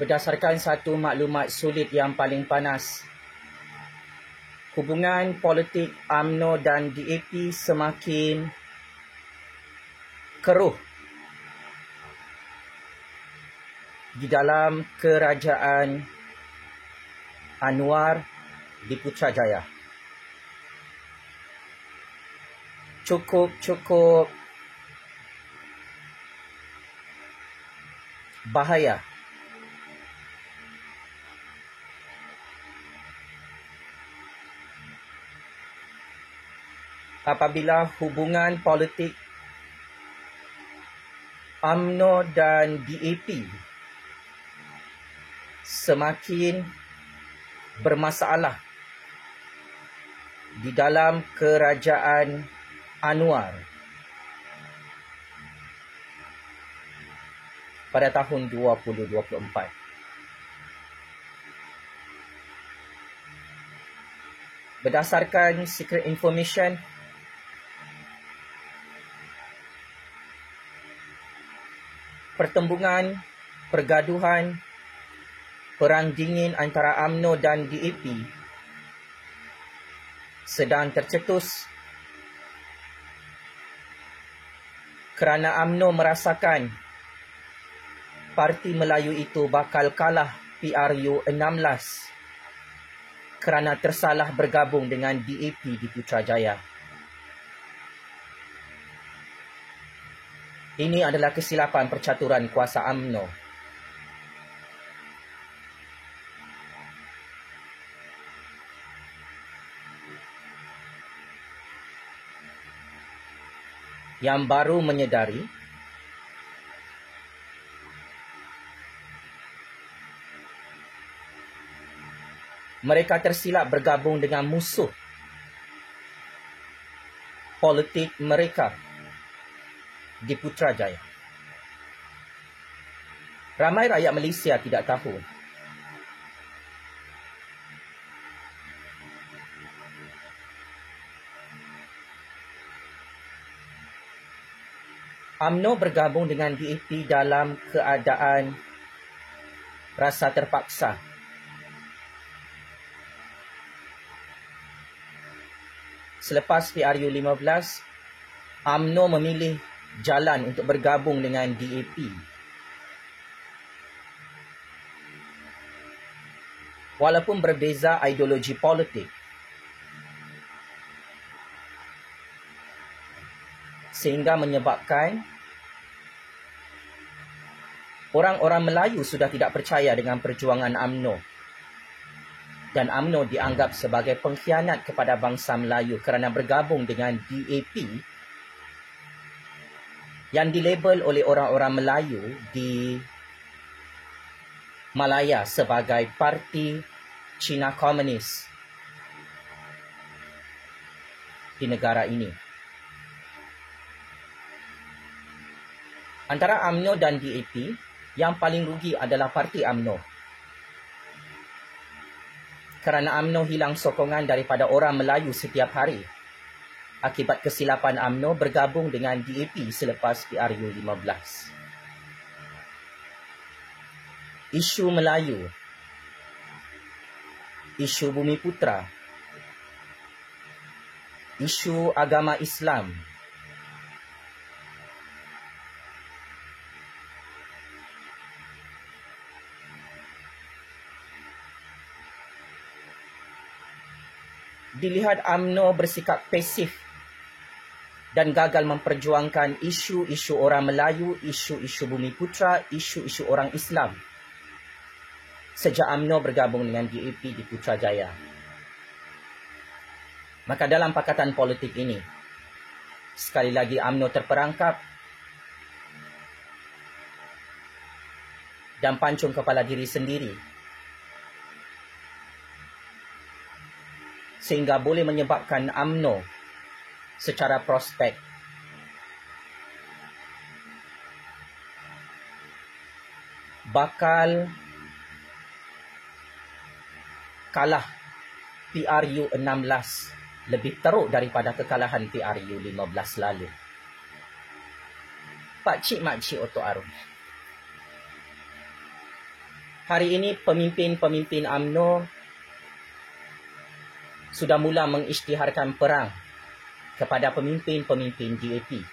Berdasarkan satu maklumat sulit yang paling panas, hubungan politik UMNO dan DAP semakin keruh di dalam kerajaan Anwar di Putrajaya. Cukup bahaya. Apabila hubungan politik UMNO dan DAP semakin bermasalah di dalam kerajaan Anwar pada tahun 2024. Berdasarkan secret information, pertembungan, pergaduhan, perang dingin antara UMNO dan DAP sedang tercetus kerana UMNO merasakan Parti Melayu itu bakal kalah PRU 16 kerana tersalah bergabung dengan DAP di Putrajaya. Ini adalah kesilapan percaturan kuasa UMNO. Yang baru menyedari mereka tersilap bergabung dengan musuh politik mereka di Putrajaya. Ramai rakyat Malaysia tidak tahu. UMNO bergabung dengan DAP dalam keadaan rasa terpaksa. Selepas PRU 15, UMNO memilih jalan untuk bergabung dengan DAP. Walaupun berbeza ideologi politik, sehingga menyebabkan orang-orang Melayu sudah tidak percaya dengan perjuangan UMNO. Dan UMNO dianggap sebagai pengkhianat kepada bangsa Melayu kerana bergabung dengan DAP yang dilabel oleh orang-orang Melayu di Malaya sebagai Parti Cina Komunis di negara ini. Antara UMNO dan DAP, yang paling rugi adalah Parti UMNO. Kerana UMNO hilang sokongan daripada orang Melayu setiap hari akibat kesilapan UMNO bergabung dengan DAP selepas PRU 15. Isu Melayu, isu Bumiputera, isu agama Islam, dilihat UMNO bersikap pasif dan gagal memperjuangkan isu-isu orang Melayu, isu-isu Bumiputera, isu-isu orang Islam sejak UMNO bergabung dengan DAP di Putrajaya. Maka dalam pakatan politik ini, sekali lagi UMNO terperangkap dan pancung kepala diri sendiri, sehingga boleh menyebabkan UMNO secara prospek bakal kalah PRU 16 lebih teruk daripada kekalahan PRU 15 lalu. Pakcik makcik Otok Arum, Hari ini pemimpin-pemimpin UMNO sudah mula mengisytiharkan perang kepada pemimpin-pemimpin DAP.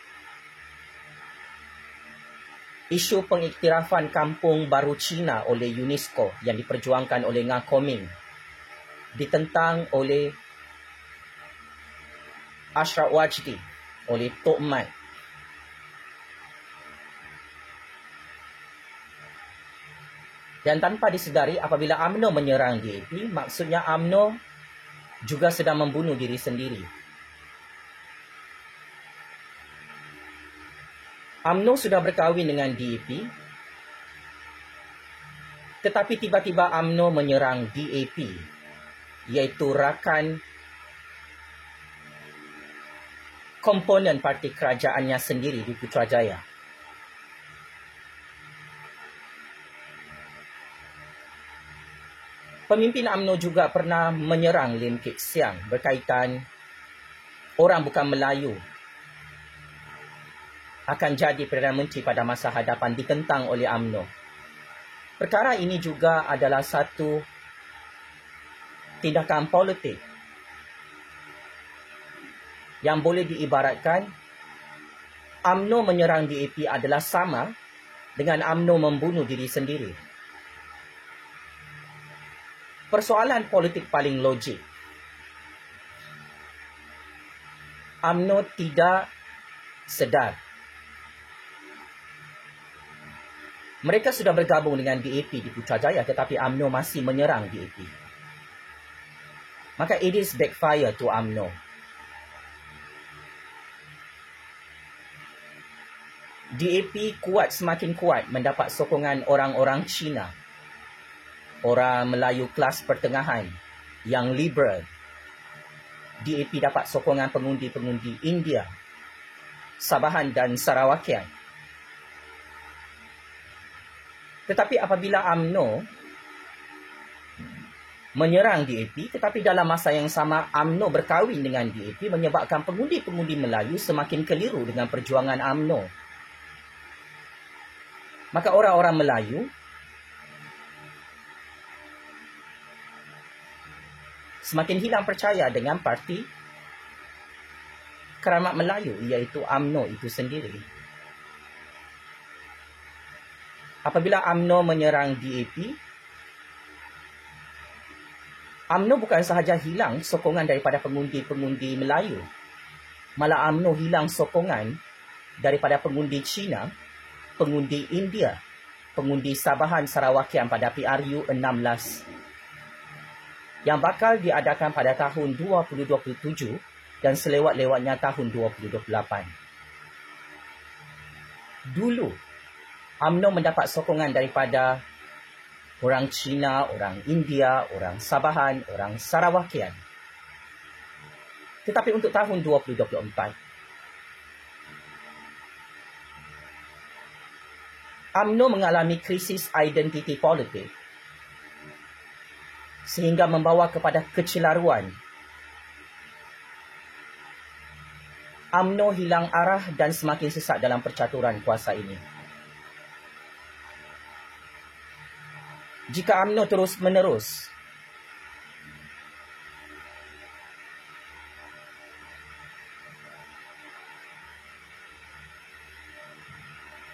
Isu pengiktirafan Kampung Baru Cina oleh UNESCO yang diperjuangkan oleh Nga Koming ditentang oleh Ashraf Wajdi, oleh Tok Mat. Dan tanpa disedari, apabila UMNO menyerang DAP, maksudnya UMNO juga sedang membunuh diri sendiri. UMNO sudah berkahwin dengan DAP, tetapi tiba-tiba UMNO menyerang DAP, iaitu rakan komponen parti kerajaannya sendiri di Putrajaya. Pemimpin UMNO juga pernah menyerang Lim Kit Siang berkaitan orang bukan Melayu akan jadi Perdana Menteri pada masa hadapan, ditentang oleh UMNO. Perkara ini juga adalah satu tindakan politik yang boleh diibaratkan UMNO menyerang DAP adalah sama dengan UMNO membunuh diri sendiri. Persoalan politik paling logik. UMNO tidak sedar. Mereka sudah bergabung dengan DAP di Putrajaya, tetapi UMNO masih menyerang DAP. Maka it is backfire to UMNO. DAP kuat, semakin kuat mendapat sokongan orang-orang Cina, orang Melayu kelas pertengahan yang liberal. DAP dapat sokongan pengundi-pengundi India, Sabahan dan Sarawakian. Tetapi apabila UMNO menyerang DAP, tetapi dalam masa yang sama UMNO berkahwin dengan DAP, menyebabkan pengundi-pengundi Melayu semakin keliru dengan perjuangan UMNO. Maka orang-orang Melayu semakin hilang percaya dengan parti Keramat Melayu, iaitu UMNO itu sendiri. Apabila UMNO menyerang DAP, UMNO bukan sahaja hilang sokongan daripada pengundi-pengundi Melayu, malah UMNO hilang sokongan daripada pengundi Cina, pengundi India, pengundi Sabahan Sarawakian pada PRU 16 yang bakal diadakan pada tahun 2027 dan selewat-lewatnya tahun 2028. Dulu, UMNO mendapat sokongan daripada orang Cina, orang India, orang Sabahan, orang Sarawakian. Tetapi untuk tahun 2024, UMNO mengalami krisis identiti politik sehingga membawa kepada kecelaruan. UMNO hilang arah dan semakin sesat dalam percaturan kuasa ini. Jika UMNO terus-menerus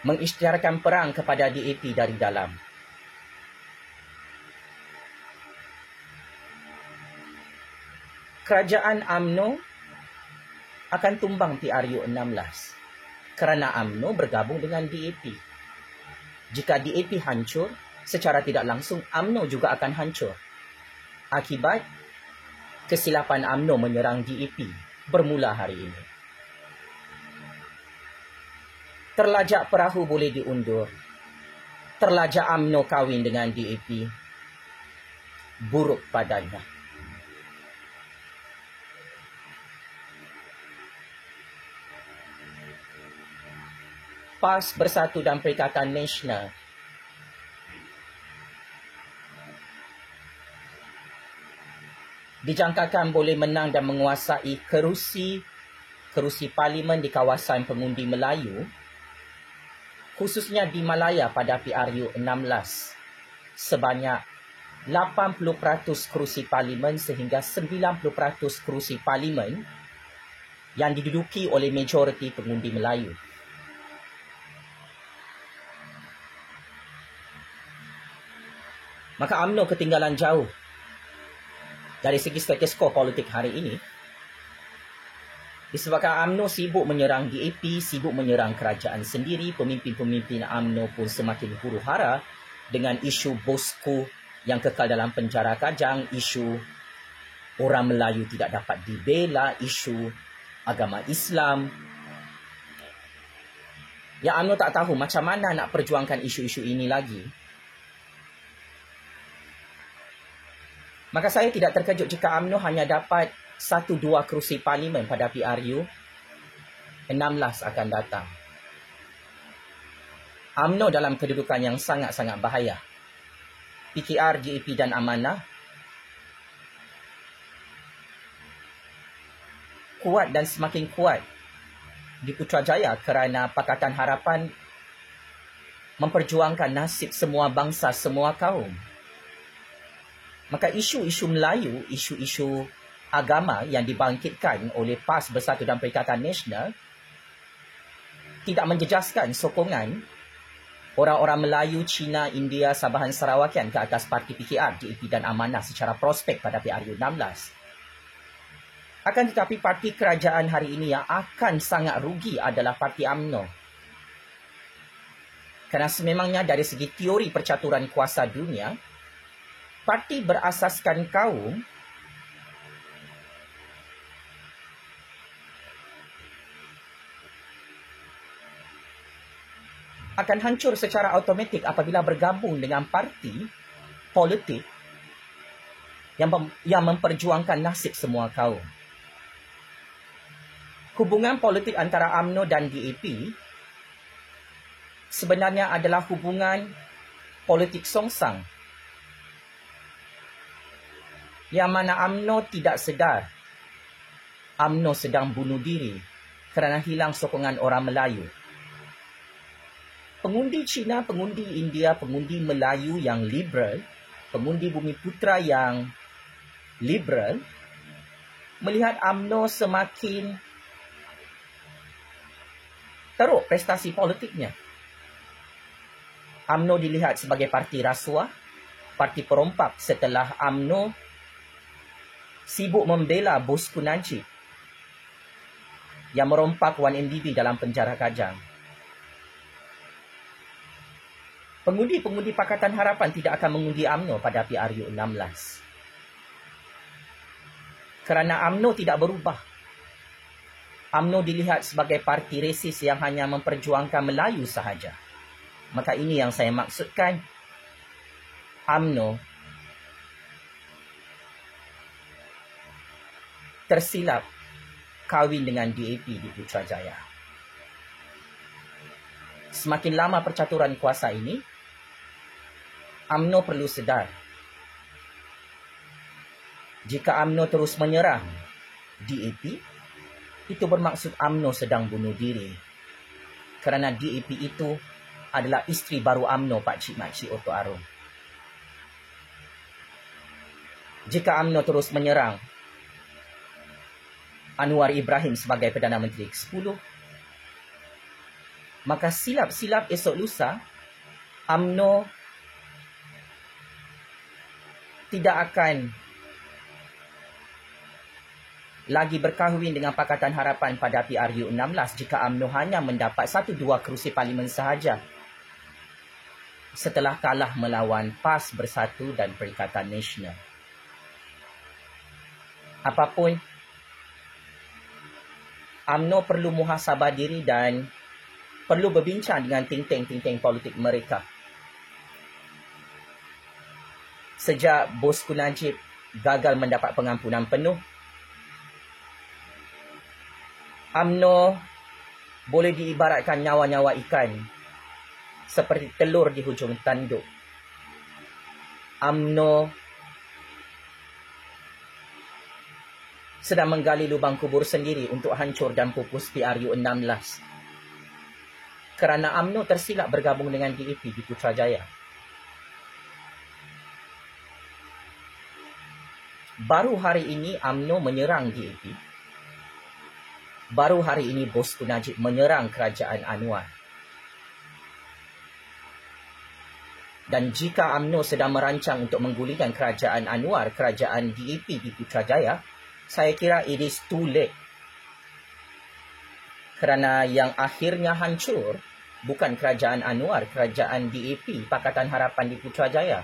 mengisytiharkan perang kepada DAP dari dalam, kerajaan UMNO akan tumbang PRU 16 kerana UMNO bergabung dengan DAP. Jika DAP hancur, secara tidak langsung UMNO juga akan hancur. Akibat kesilapan UMNO menyerang DAP bermula hari ini. Terlajak perahu boleh diundur. Terlajak UMNO kahwin dengan DAP, buruk padanya. PAS Bersatu dan Perikatan Nasional dijangkakan boleh menang dan menguasai kerusi parlimen di kawasan pengundi Melayu, khususnya di Malaya pada PRU 16, sebanyak 80% kerusi parlimen sehingga 90% kerusi parlimen yang diduduki oleh majoriti pengundi Melayu. Maka UMNO ketinggalan jauh dari segi status quo politik hari ini disebabkan UMNO sibuk menyerang DAP, sibuk menyerang kerajaan sendiri. Pemimpin-pemimpin UMNO pun semakin huru-hara dengan isu bosku yang kekal dalam penjara Kajang, isu orang Melayu tidak dapat dibela, isu agama Islam. Yang UMNO tak tahu macam mana nak perjuangkan isu-isu ini lagi. Maka saya tidak terkejut jika UMNO hanya dapat 1-2 kerusi parlimen pada PRU 16 akan datang. UMNO dalam kedudukan yang sangat-sangat bahaya. PKR, DAP dan Amanah kuat dan semakin kuat di Putrajaya kerana Pakatan Harapan memperjuangkan nasib semua bangsa, semua kaum. Maka isu-isu Melayu, isu-isu agama yang dibangkitkan oleh PAS Bersatu dan Perikatan Nasional tidak menjejaskan sokongan orang-orang Melayu, Cina, India, Sabahan, Sarawakian ke atas parti PKR, DAP dan Amanah secara prospek pada PRU 16. Akan tetapi parti kerajaan hari ini yang akan sangat rugi adalah parti UMNO. Kerana sememangnya dari segi teori percaturan kuasa dunia, parti berasaskan kaum akan hancur secara automatik apabila bergabung dengan parti politik yang memperjuangkan nasib semua kaum. Hubungan politik antara UMNO dan DAP sebenarnya adalah hubungan politik songsang, yang mana UMNO tidak sedar UMNO sedang bunuh diri kerana hilang sokongan orang Melayu. Pengundi Cina, pengundi India, pengundi Melayu yang liberal, pengundi Bumiputra yang liberal, melihat UMNO semakin teruk prestasi politiknya. UMNO dilihat sebagai parti rasuah, parti perompak setelah UMNO sibuk membela bosku Najib yang merompak 1MDB dalam penjara Kajang. Pengundi-pengundi Pakatan Harapan tidak akan mengundi UMNO pada PRU 16. Kerana UMNO tidak berubah. UMNO dilihat sebagai parti resis yang hanya memperjuangkan Melayu sahaja. Maka ini yang saya maksudkan. UMNO tersilap kahwin dengan DAP di Putrajaya. Semakin lama percaturan kuasa ini, UMNO perlu sedar. Jika UMNO terus menyerang DAP, itu bermaksud UMNO sedang bunuh diri. Kerana DAP itu adalah isteri baru UMNO, Pakcik-Makcik Oto Arum. Jika UMNO terus menyerang Anwar Ibrahim sebagai Perdana Menteri ke-10, maka silap-silap esok lusa, UMNO tidak akan lagi berkahwin dengan Pakatan Harapan pada PRU 16 jika UMNO hanya mendapat 1-2 kerusi parlimen sahaja setelah kalah melawan PAS Bersatu dan Perikatan Nasional. Apapun, UMNO perlu muhasabah diri dan perlu berbincang dengan ting-ting politik mereka. Sejak bosku Najib gagal mendapat pengampunan penuh, UMNO boleh diibaratkan nyawa-nyawa ikan seperti telur di hujung tanduk. UMNO sedang menggali lubang kubur sendiri untuk hancur dan pupus PRU 16. Kerana UMNO tersilap bergabung dengan DAP di Putrajaya. Baru hari ini UMNO menyerang DAP. Baru hari ini Bosku Najib menyerang kerajaan Anwar. Dan jika UMNO sedang merancang untuk menggulingkan kerajaan Anwar, kerajaan DAP di Putrajaya, saya kira it is too late. Kerana yang akhirnya hancur bukan kerajaan Anwar, kerajaan DAP, Pakatan Harapan di Putrajaya.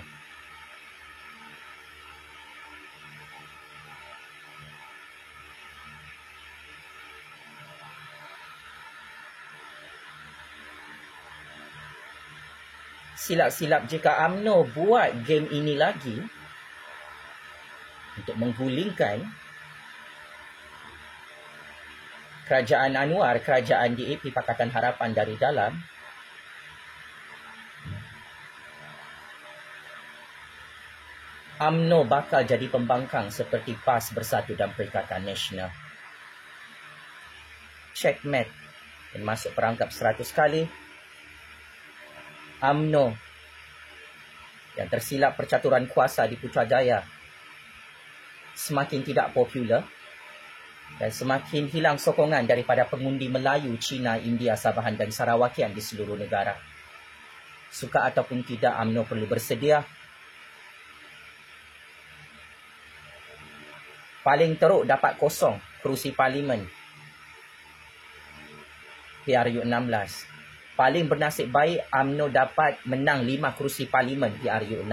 Silap-silap jika UMNO buat game ini lagi untuk menggulingkan kerajaan Anwar, kerajaan DAP, Pakatan Harapan dari dalam, UMNO bakal jadi pembangkang seperti PAS Bersatu dan Perikatan Nasional. Checkmate dan masuk perangkap 100 kali. UMNO yang tersilap percaturan kuasa di Putrajaya semakin tidak popular dan semakin hilang sokongan daripada pengundi Melayu, Cina, India, Sabahan dan Sarawakian di seluruh negara. Suka ataupun tidak, UMNO perlu bersedia. Paling teruk dapat kosong kerusi parlimen PRU 16. Paling bernasib baik UMNO dapat menang 5 kerusi parlimen PRU 16.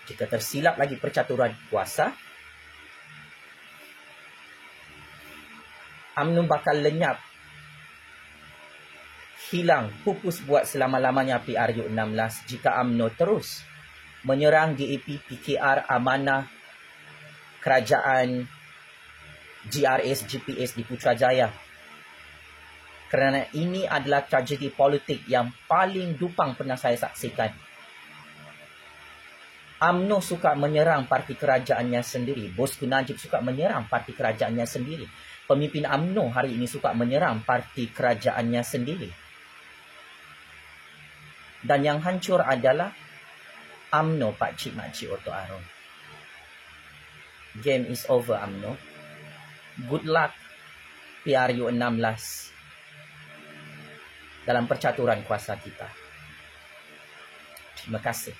Jika tersilap lagi percaturan kuasa, UMNO bakal lenyap, hilang, pupus buat selama-lamanya PRU 16 jika UMNO terus menyerang DAP, PKR, Amanah, kerajaan GRS, GPS di Putrajaya. Kerana ini adalah tragedi politik yang paling dupang pernah saya saksikan. UMNO suka menyerang parti kerajaannya sendiri. Bosku Najib suka menyerang parti kerajaannya sendiri. Pemimpin UMNO hari ini suka menyerang parti kerajaannya sendiri. Dan yang hancur adalah UMNO Pakcik Makcik Oto Aron. Game is over, UMNO. Good luck PRU 16 dalam percaturan kuasa kita. Terima kasih.